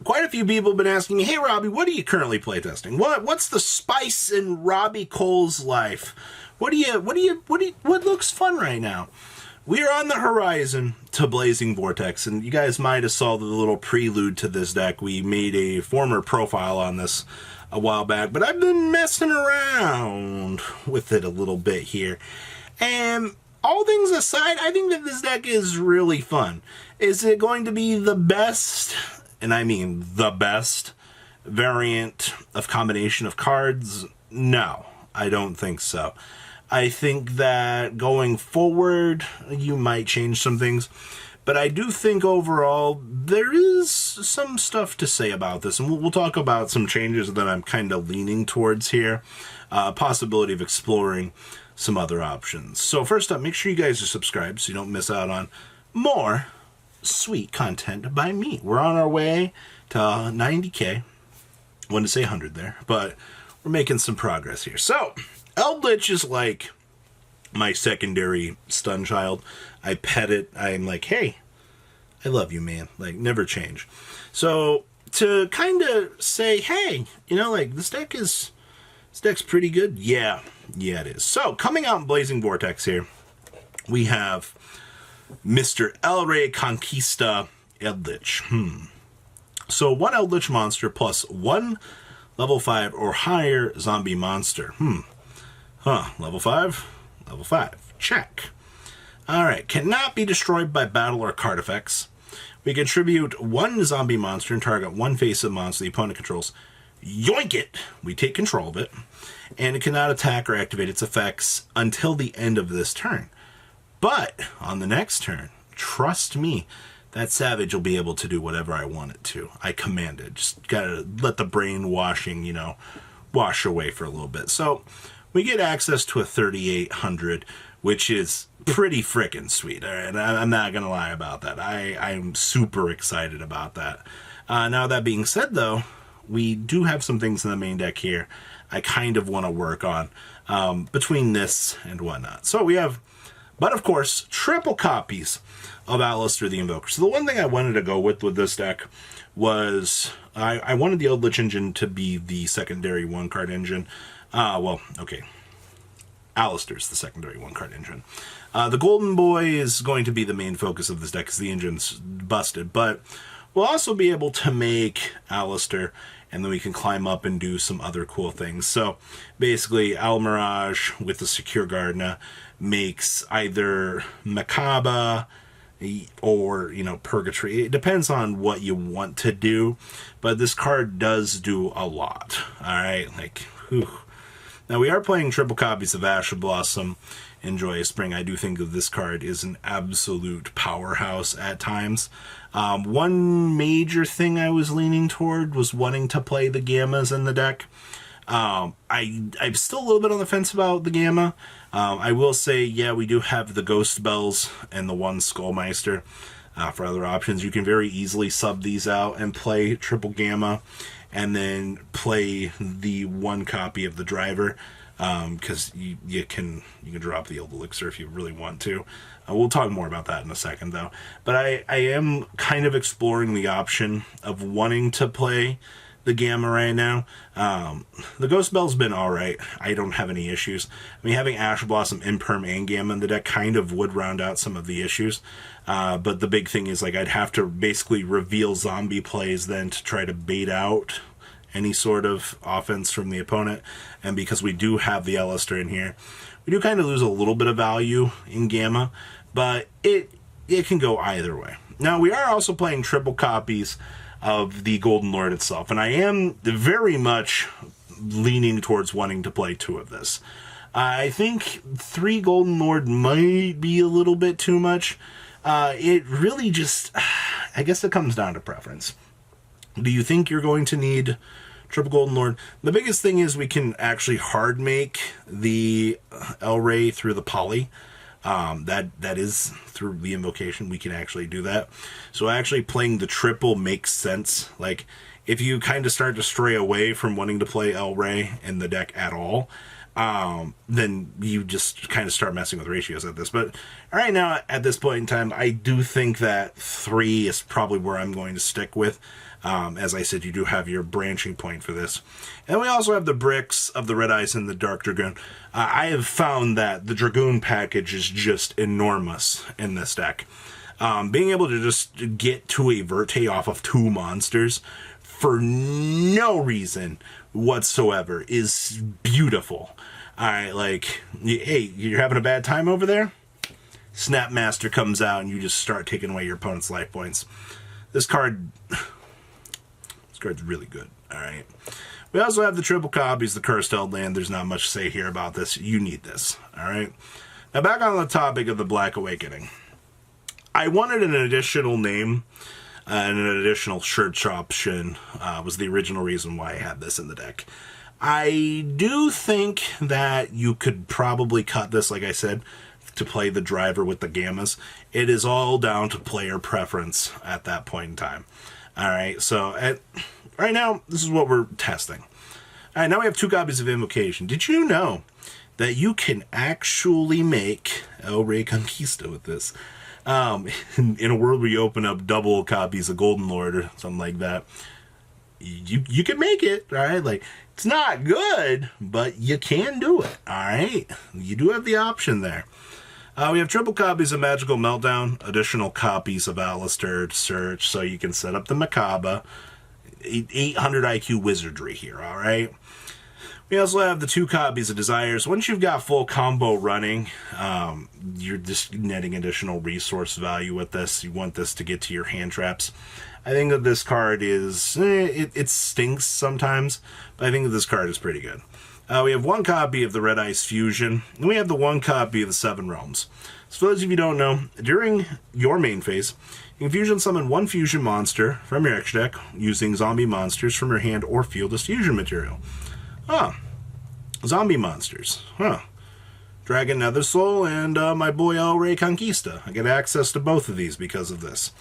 Quite a few people have been asking me, "Hey Robbie, what are you currently playtesting? What's the spice in Robbie Cole's life? What looks fun right now?" We are on the horizon to Blazing Vortex, and you guys might have saw the little prelude to this deck. We made a former profile on this a while back, but I've been messing around with it a little bit here. And all things aside, I think that this deck is really fun. Is it going to be the best, and I mean the best, variant of combination of cards? No, I don't think so. I think that going forward, you might change some things. But I do think overall, there is some stuff to say about this. And we'll talk about some changes that I'm kind of leaning towards here. Possibility of exploring some other options. So first up, make sure you guys are subscribed so you don't miss out on more sweet content by me. We're on our way to 90K. I wanted to say 100 there, but we're making some progress here. So, Eldlich is like my secondary stun child. I pet it. I'm like, hey, I love you, man. Like, never change. So, to kind of say, hey, you know, like, this deck's pretty good. Yeah, it is. So, coming out in Blazing Vortex here, we have Mr. El Rey Conquista Eldlich. So, one Eldlich monster plus one level 5 or higher zombie monster. Level 5? Level 5. Check. Alright, cannot be destroyed by battle or card effects. We contribute one zombie monster and target one face-up monster the opponent controls. Yoink it! We take control of it. And it cannot attack or activate its effects until the end of this turn. But, on the next turn, trust me, that savage will be able to do whatever I want it to. I command it. Just gotta let the brainwashing, wash away for a little bit. So, we get access to a 3800, which is pretty frickin' sweet. And I'm not gonna lie about that. I'm super excited about that. Now, that being said, though, we do have some things in the main deck here I kind of want to work on between this and whatnot. So we have, but of course, triple copies of Alistair the Invoker. So the one thing I wanted to go with this deck was I wanted the Eldlich engine to be the secondary one-card engine. Alistair's the secondary one-card engine. The Golden Boy is going to be the main focus of this deck because the engine's busted, but we'll also be able to make Alistair, and then we can climb up and do some other cool things. So basically, Al Mirage with the Secure Gardener makes either Macabre or, Purgatory. It depends on what you want to do, but this card does do a lot. Alright, whew. Now, we are playing triple copies of Ash Blossom and Joyous Spring. I do think that this card is an absolute powerhouse at times. One major thing I was leaning toward was wanting to play the Gammas in the deck. I'm still a little bit on the fence about the Gamma. I will say, yeah, we do have the Ghost Bells and the one Skullmeister. For other options, you can very easily sub these out and play triple Gamma, and then play the one copy of the Driver, because you can drop the Old Elixir if you really want to. We'll talk more about that in a second, though. But I am kind of exploring the option of wanting to play the Gamma right now. The Ghost Bell's been alright. I don't have any issues. I mean, having Ash Blossom, Imperm, and Gamma in the deck kind of would round out some of the issues. But the big thing is, I'd have to basically reveal zombie plays then to try to bait out any sort of offense from the opponent. And because we do have the Alistair in here, we do kind of lose a little bit of value in Gamma, but it can go either way. Now, we are also playing triple copies of the Golden Lord itself, and I am very much leaning towards wanting to play two of this. I think 3 Golden Lord might be a little bit too much. It really just, I guess it comes down to preference. Do you think you're going to need triple Golden Lord? The biggest thing is we can actually hard make the El Rey through the poly. That is through the invocation. We can actually do that. So actually playing the triple makes sense. Like, if you kind of start to stray away from wanting to play El Rey in the deck at all, then you just kind of start messing with ratios at this. But right now, at this point in time, I do think that 3 is probably where I'm going to stick with. As I said, you do have your branching point for this. And we also have the bricks of the Red Eyes and the Dark Dragoon. I have found that the Dragoon package is just enormous in this deck. Being able to just get to a Verte off of 2 monsters for no reason whatsoever is beautiful. Alright, like, hey, you're having a bad time over there? Snapmaster comes out and you just start taking away your opponent's life points. This card's really good. Alright. We also have the triple copies, the Cursed Eldland. There's not much to say here about this. You need this. Alright. Now back on the topic of the Black Awakening. I wanted an additional name and an additional search option was the original reason why I had this in the deck. I do think that you could probably cut this, like I said, to play the driver with the gammas. It is all down to player preference at that point in time. Alright, so right now, this is what we're testing. Alright, now we have 2 copies of Invocation. Did you know that you can actually make El Rey Conquista with this? In a world where you open up double copies of Golden Lord or something like that, you can make it, alright? Like, it's not good, but you can do it, alright? You do have the option there. We have triple copies of Magical Meltdown, additional copies of Alistair to search, so you can set up the Macabre. 800 IQ wizardry here, alright? We also have the 2 copies of Desires. Once you've got full combo running, you're just netting additional resource value with this. You want this to get to your hand traps. I think that this card is, it stinks sometimes, but I think that this card is pretty good. We have 1 copy of the Red Ice Fusion, and we have the 1 copy of the 7 Realms. So for those of you who don't know, during your main phase, you can fusion summon 1 fusion monster from your extra deck using zombie monsters from your hand or field as fusion material. Huh. Zombie monsters. Huh. Dragon Nether Soul and my boy El Rey Conquista. I get access to both of these because of this.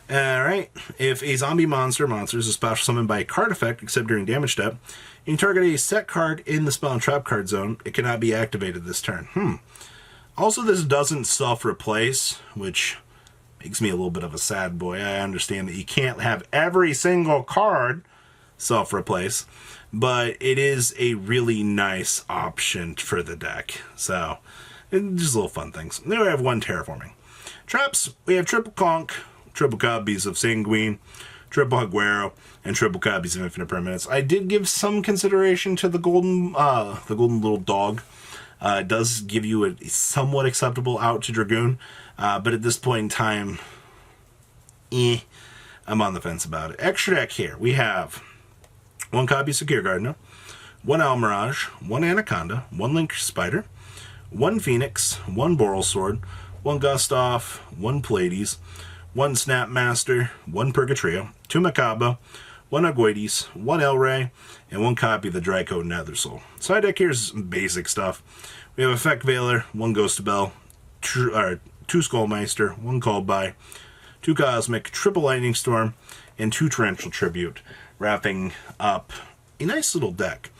Alright. If a zombie monster is special summoned by a card effect, except during damage step, you can target a set card in the spell and trap card zone. It cannot be activated this turn. Also, this doesn't self-replace, which makes me a little bit of a sad boy. I understand that you can't have every single card self-replace, but it is a really nice option for the deck. So, just little fun things. Then we have 1 Terraforming. Traps, we have triple Conch, triple copies of Sanguine, triple Aguero, and triple copies of Infinite Permanence. I did give some consideration to the golden little dog. It does give you a somewhat acceptable out to Dragoon, but at this point in time, I'm on the fence about it. Extra deck here, we have 1 copy of Secure Gardener, 1 Almirage, 1 Anaconda, 1 Link Spider, 1 Phoenix, 1 Boral Sword, 1 Gustav, 1 Pleiades, 1 Snapmaster, 1 Purgatrio, 2 Macabre, 1 Aguides, 1 El Rey, and 1 copy of the Dryco Nether Soul. Side deck here is basic stuff. We have Effect Veiler, 1 Ghost Bell, 2 Skullmeister, 1 Called By, 2 Cosmic, triple Lightning Storm, and 2 Torrential Tribute, wrapping up a nice little deck.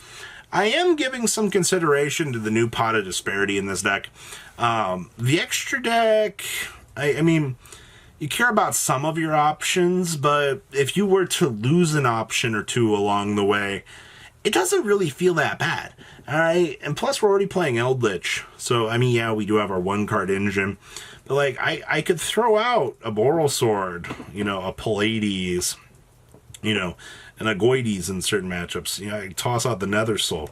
I am giving some consideration to the new Pot of Disparity in this deck. The extra deck, I mean, you care about some of your options, but if you were to lose an option or 2 along the way, it doesn't really feel that bad. Alright, and plus we're already playing Eldlich, so I mean, yeah, we do have our 1-card engine, but like, I could throw out a Boral Sword, you know, a Pleiades, you know, an Agoides in certain matchups. You know, I toss out the Nether Soul.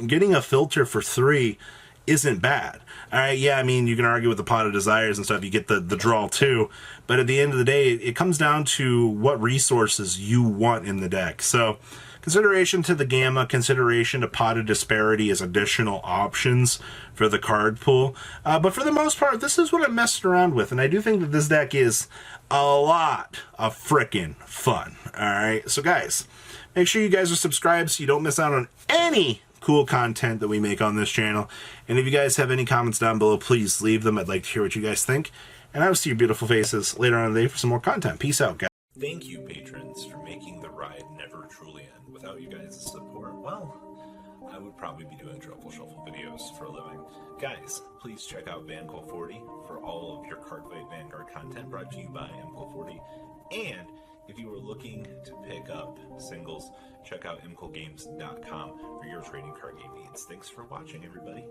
Getting a filter for 3 isn't bad. Alright, yeah, I mean, you can argue with the Pot of Desires and stuff, you get the draw too, but at the end of the day, it comes down to what resources you want in the deck. So, consideration to the Gamma, consideration to Pot of Disparity as additional options for the card pool. But for the most part, this is what I'm messing around with, and I do think that this deck is a lot of frickin' fun. Alright, so guys, make sure you guys are subscribed so you don't miss out on any cool content that we make on this channel. And if you guys have any comments down below, please leave them. I'd like to hear what you guys think. And I will see your beautiful faces later on in the day for some more content. Peace out, guys. Thank you, patrons, for making the ride never truly end. Without you guys' support, well, I would probably be doing Truffle Shuffle videos for a living. Guys, please check out VanCole40 for all of your Cardfight Vanguard content brought to you by MCole40. And if you are looking to pick up singles, check out mcolegames.com for your trading card game needs. Thanks for watching, everybody.